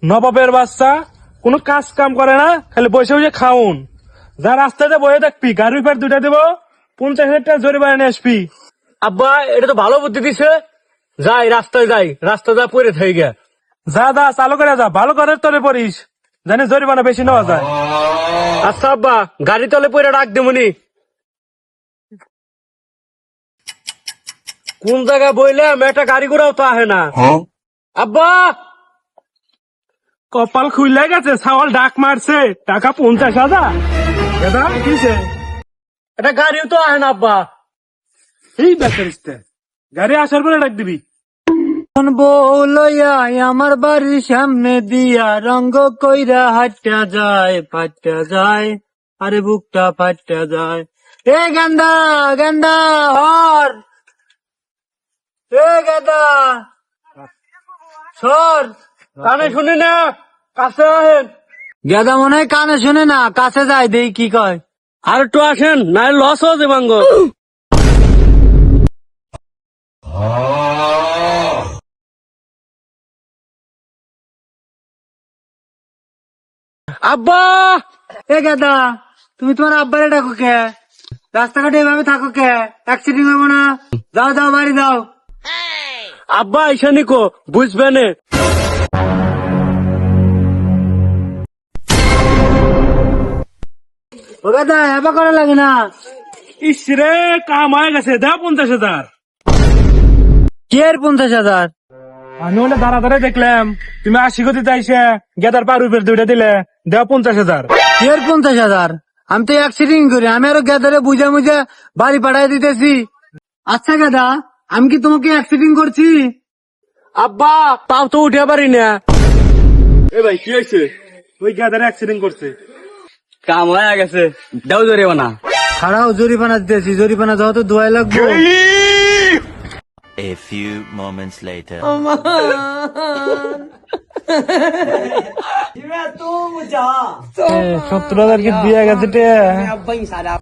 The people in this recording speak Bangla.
নবাবের বাচ্চা কোনো কাজ কাম করে না, খালি বসে বসে খাউন। যা রাস্তাতে বসে থাকবি, গাড়ি ফের দুটা দেবো, 50,000 টাকা জরিমানা নিয়ে আসবি। আব্বা এটা তো ভালো বুদ্ধি দিছে, যাই রাস্তায় যাই, রাস্তা যা পড়ে থেকে গে। যা যা চালু করে যা, ভালো করে তোরে পড়িস, জানি জরিমানা বেশি নেওয়া যায়। আচ্ছা আব্বা, গাড়ি তলে পড়ে রাখ দেবনি। কোন জায়গায় বইলাম, একটা গাড়ি ঘোড়াও তো আহে না। আব্বা কপাল খুইলে গেছে, ছাওয়াল ডাক মারছে, টাকা 50,000। দাদা কিছে একটা গাড়িও তো আহে না আব্বা। এই বেকারিস্তে গাড়ি আসার পরে ডাক দিবি। বলইয়া আমার বাড়ির সামনে দিয়া রঙ্গ কইরা হাঁটা যায়, ফাটা যায়, আরে বুকটা ফাটা যায়। এ গেন্দা গেন্দা হর, এ গেন্দা সর, কানে শুনে না, কাছে আহেন। গেদা মনে হয় কানে শুনে না, কাছে যায় দেই কি কয়। আর একটু আসেন, নাই লস হয়ে যাবে মাঙ্গ। আব্বা এ গেদা, তুমি তোমার আব্বারে ডাকো কে? রাস্তাঘাটে এভাবে থাকো কে? অ্যাক্সিডেন্ট হবো না? যাও যাও বাড়ি যাও। আব্বা এসে নিকো, বুঝবে না। ও গেদা এবার করা লাগে না। ইস রে, কাম হয়ে গেছে, দেও 50,000। কি এর 50,000? আমি ওটা দাঁড়া দাঁড়ায় দেখলাম, তুমি 80 গতিতে আইসে গেদার পার উপর দুইটা দিলে, দেও 50,000। কি এর 50,000? আমি তো অ্যাক্সিডেন্ট করি, আমি আরো গেদারে বুঝে বুঝে বাড়ি পাঠাই দিতেছি। আচ্ছা গেদা, আমি কি তোমাকে অ্যাক্সিডেন্ট করছি? আব্বা তাও তো উঠে পারি না। এ ভাই কি হয়েছে? ওই গেদারে অ্যাক্সিডেন্ট করছে। কাম হয়ে গেছে, দাও জরিমানা। খাড়াও জরিমানা দিতেছি, জরিমানা দাও তো 2 লাগবে। A few moments later. 70,000 কি দিয়ে গেছে।